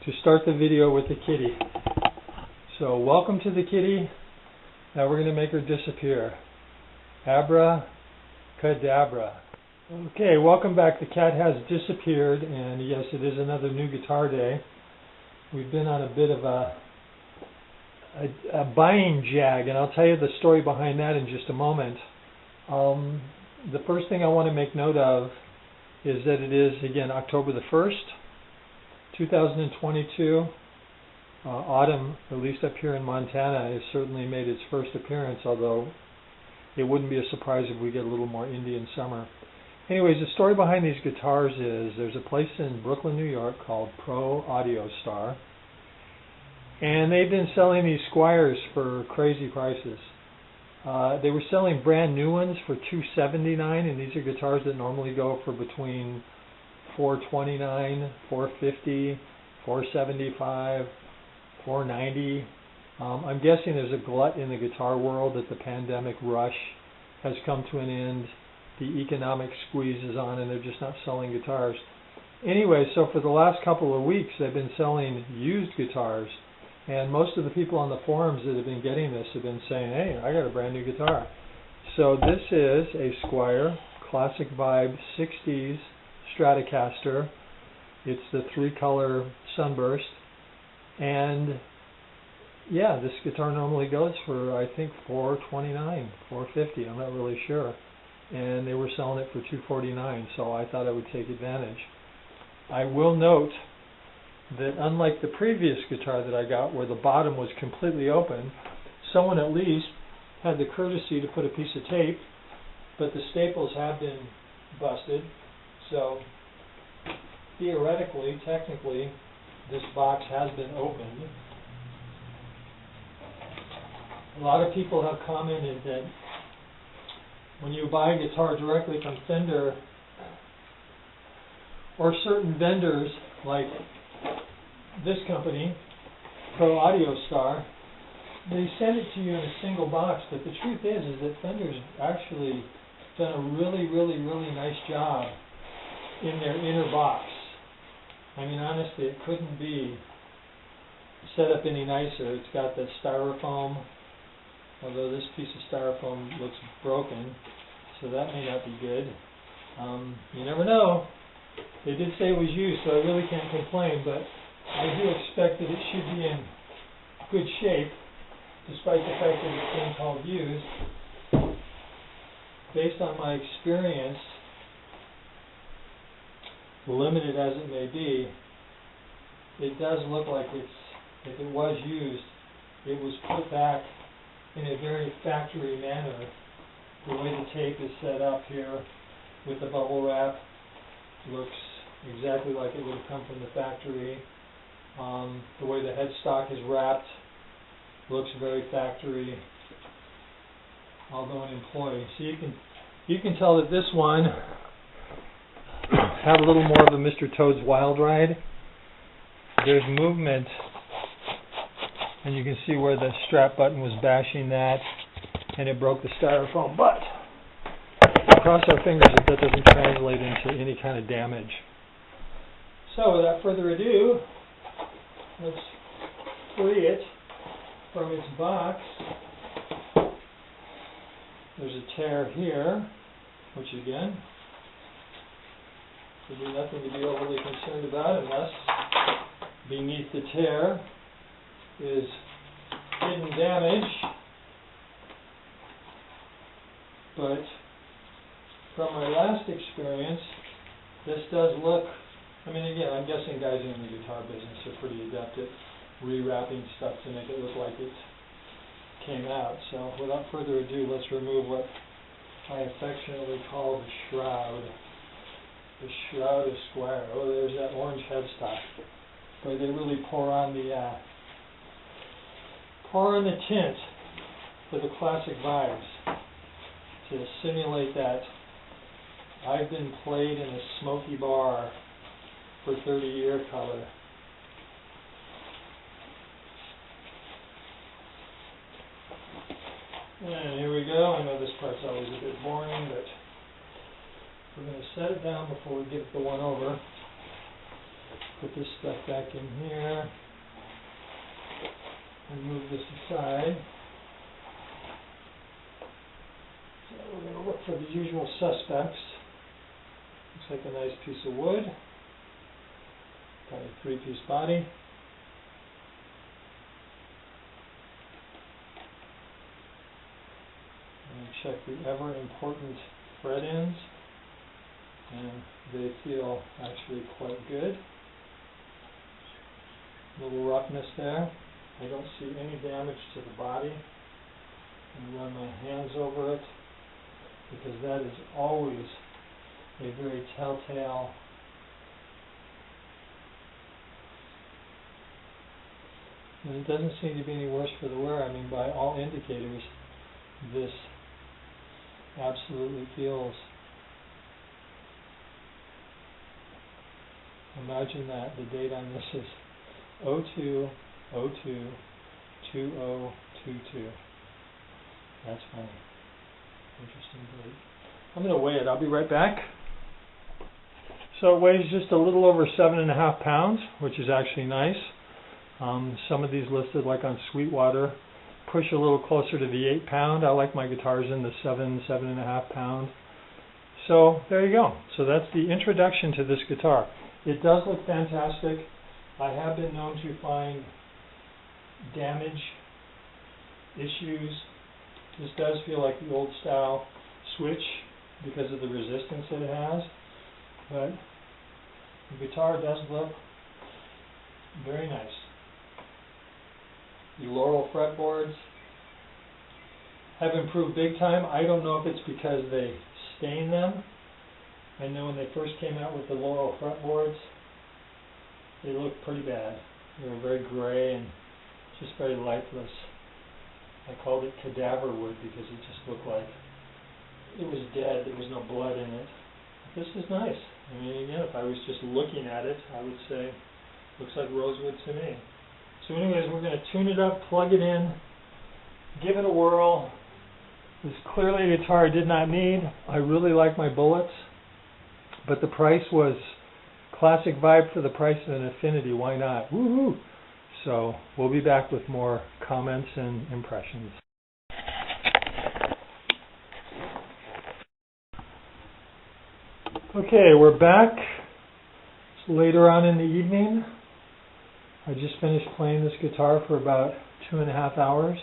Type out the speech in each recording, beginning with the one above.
to start the video with the kitty. So welcome to the kitty. Now we're going to make her disappear. Abracadabra. Okay, welcome back. The cat has disappeared, and yes, it is another new guitar day. We've been on a bit of a buying jag, and I'll tell you the story behind that in just a moment. The first thing I want to make note of is that it is, again, October the 1st, 2022. Autumn, at least up here in Montana, has certainly made its first appearance, although it wouldn't be a surprise if we get a little more Indian summer. Anyways, the story behind these guitars is there's a place in Brooklyn, New York called Pro Audio Star, and they've been selling these Squiers for crazy prices. They were selling brand new ones for $279, and these are guitars that normally go for between $429, $450, $475, $490. I'm guessing there's a glut in the guitar world that the pandemic rush has come to an end. The economic squeeze is on, and they're just not selling guitars. Anyway, so for the last couple of weeks, they've been selling used guitars. And most of the people on the forums that have been getting this have been saying, hey, I got a brand new guitar. So this is a Squier Classic Vibe 60's Stratocaster. It's the 3-color Sunburst. And yeah, this guitar normally goes for, I think, $429, $450. I'm not really sure. And they were selling it for $249, so I thought I would take advantage. I will note that unlike the previous guitar that I got, where the bottom was completely open, someone at least had the courtesy to put a piece of tape, but the staples have been busted, so theoretically, technically, this box has been opened. A lot of people have commented that when you buy a guitar directly from Fender or certain vendors like this company, Pro Audio Star, they send it to you in a single box, but the truth is that Fender's actually done a really nice job in their inner box. I mean, honestly, it couldn't be set up any nicer. It's got the styrofoam, although this piece of styrofoam looks broken, so that may not be good. You never know. They did say it was used, so I really can't complain, but I do expect that it should be in good shape, despite the fact that it's being called used. Based on my experience, limited as it may be, it does look like if it was used, it was put back in a very factory manner. The way the tape is set up here with the bubble wrap looks exactly like it would have come from the factory. The way the headstock is wrapped looks very factory, although an employee. So you can tell that this one had a little more of a Mr. Toad's Wild Ride. There's movement, and you can see where the strap button was bashing that, and it broke the styrofoam. But cross our fingers that that doesn't translate into any kind of damage. So without further ado, let's free it from its box. There's a tear here, which again would be nothing to be overly concerned about unless beneath the tear is hidden damage. But from my last experience, this does look, I mean, again, I'm guessing guys in the guitar business are pretty adept at rewrapping stuff to make it look like it came out. So without further ado, let's remove what I affectionately call the shroud. The shroud of Squier. Oh, there's that orange headstock. Boy, they really pour on the tint for the classic vibes to simulate that I've been played in a smoky bar for 30-year color. And here we go. I know this part's always a bit boring, but we're going to set it down before we get the one over. Put this stuff back in here and move this aside. So we're going to look for the usual suspects. Looks like a nice piece of wood. Got a 3-piece body. And check the ever important fret ends, and they feel actually quite good. A little roughness there. I don't see any damage to the body. And run my hands over it, because that is always a very telltale and it doesn't seem to be any worse for the wear. I mean, by all indicators, this absolutely feels. Imagine that the date on this is 02/02/2022. That's funny. Interesting date. I'm going to weigh it. I'll be right back. So it weighs just a little over 7.5 pounds, which is actually nice. Some of these listed, like on Sweetwater, push a little closer to the 8 pound. I like my guitars in the 7.5 pound. So there you go. So that's the introduction to this guitar. It does look fantastic. I have been known to find damage issues. This does feel like the old style switch because of the resistance that it has, but the guitar does look very nice. The Laurel fretboards have improved big time. I don't know if it's because they stain them. I know when they first came out with the Laurel fretboards, they looked pretty bad. They were very gray and just very lifeless. I called it cadaver wood because it just looked like it was dead. There was no blood in it. This is nice. I mean, again, if I was just looking at it, I would say, looks like rosewood to me. So anyways, we're going to tune it up, plug it in, give it a whirl. This is clearly a guitar I did not need. I really like my bullets, but the price was classic vibe for the price of an Affinity. Why not? Woohoo! So we'll be back with more comments and impressions. Okay, we're back. It's later on in the evening. I just finished playing this guitar for about 2.5 hours.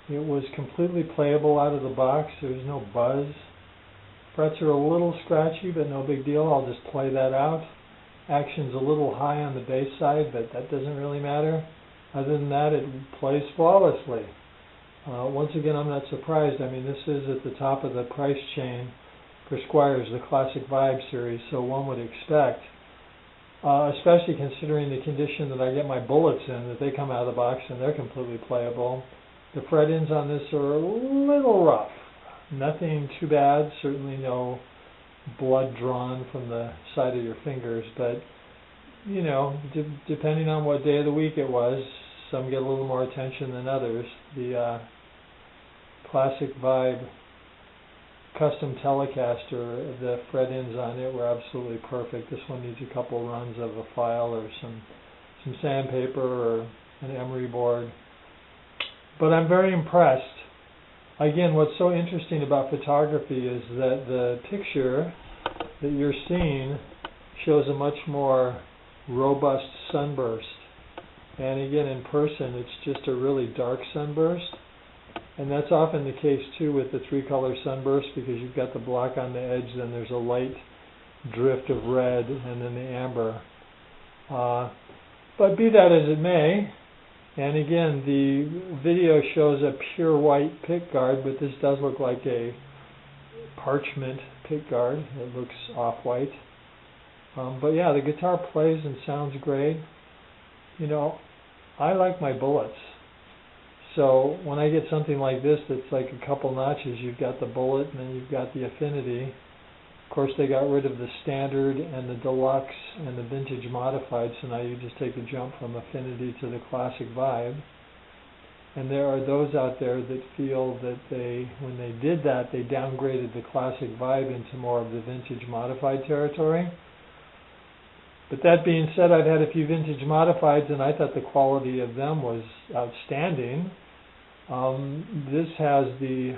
It was completely playable out of the box. There was no buzz. Frets are a little scratchy, but no big deal. I'll just play that out. Action's a little high on the bass side, but that doesn't really matter. Other than that, it plays flawlessly. Once again, I'm not surprised. I mean, this is at the top of the price chain for Squiers, the Classic Vibe series, so one would expect, especially considering the condition that I get my bullets in, that they come out of the box and they're completely playable. The fret ends on this are a little rough. Nothing too bad, certainly no blood drawn from the side of your fingers, but you know, depending on what day of the week it was, some get a little more attention than others. The Classic Vibe custom Telecaster, the fret ends on it were absolutely perfect. This one needs a couple runs of a file or some sandpaper or an emery board, but I'm very impressed. Again, what's so interesting about photography is that the picture that you're seeing shows a much more robust sunburst. And again, in person, it's just a really dark sunburst. And that's often the case, too, with the three-color sunburst, because you've got the black on the edge, then there's a light drift of red, and then the amber. But be that as it may, and again, the video shows a pure white pickguard, but this does look like a parchment pickguard. It looks off-white. But yeah, the guitar plays and sounds great. You know, I like my bullets. So when I get something like this that's like a couple notches, you've got the bullet and then you've got the Affinity. Of course, they got rid of the standard and the deluxe and the vintage modified, so now you just take a jump from Affinity to the Classic Vibe. And there are those out there that feel that when they did that, they downgraded the Classic Vibe into more of the vintage modified territory. But that being said, I've had a few vintage modifieds, and I thought the quality of them was outstanding. This has the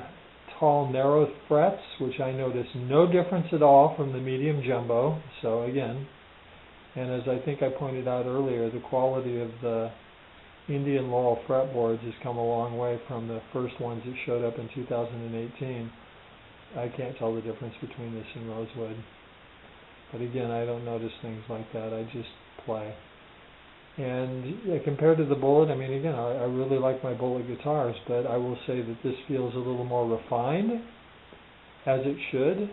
tall, narrow frets, which I notice no difference at all from the medium jumbo. So again, and as I think I pointed out earlier, the quality of the Indian Laurel fretboards has come a long way from the first ones that showed up in 2018. I can't tell the difference between this and rosewood. But again, I don't notice things like that. I just play. And yeah, compared to the Bullet, I mean, again, I really like my Bullet guitars, but I will say that this feels a little more refined, as it should.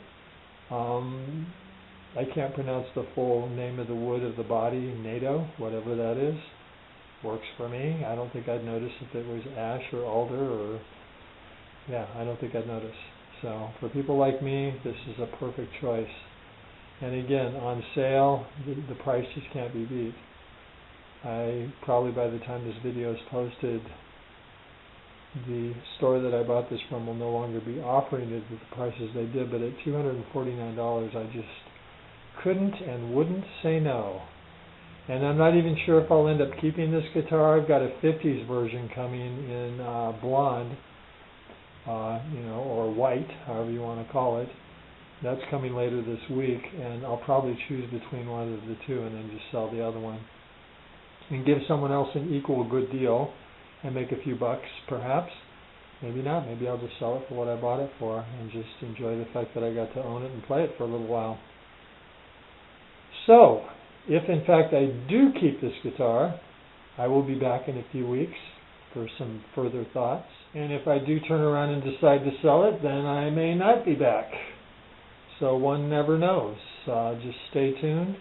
I can't pronounce the full name of the wood of the body, NATO, whatever that is. Works for me. I don't think I'd notice if it was ash or alder or, yeah, I don't think I'd notice. So for people like me, this is a perfect choice. And again, on sale, the price just can't be beat. I probably, by the time this video is posted, the store that I bought this from will no longer be offering it at the prices they did, but at $249 I just couldn't and wouldn't say no. And I'm not even sure if I'll end up keeping this guitar. I've got a 50s version coming in blonde, or white, however you want to call it. That's coming later this week, and I'll probably choose between one of the two and then just sell the other one. And give someone else an equal good deal and make a few bucks, perhaps. Maybe not. Maybe I'll just sell it for what I bought it for and just enjoy the fact that I got to own it and play it for a little while. So, if in fact I do keep this guitar, I will be back in a few weeks for some further thoughts. And if I do turn around and decide to sell it, then I may not be back. So one never knows. Just stay tuned.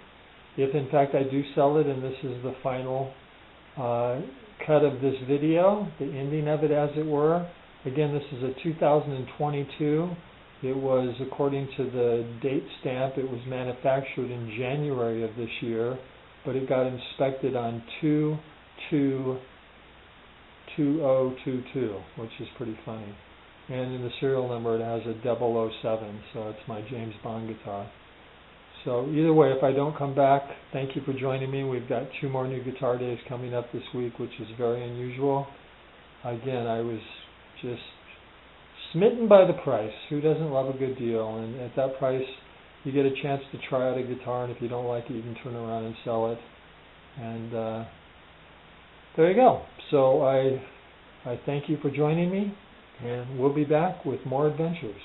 If in fact I do sell it and this is the final cut of this video, the ending of it as it were, again this is a 2022. It was, according to the date stamp, it was manufactured in January of this year, but it got inspected on 2/2/2022, which is pretty funny. And in the serial number it has a 007, so it's my James Bond guitar. So either way, if I don't come back, thank you for joining me. We've got 2 more new guitar days coming up this week, which is very unusual. Again, I was just smitten by the price. Who doesn't love a good deal? And at that price, you get a chance to try out a guitar, and if you don't like it, you can turn around and sell it. And there you go. So I thank you for joining me, and we'll be back with more adventures.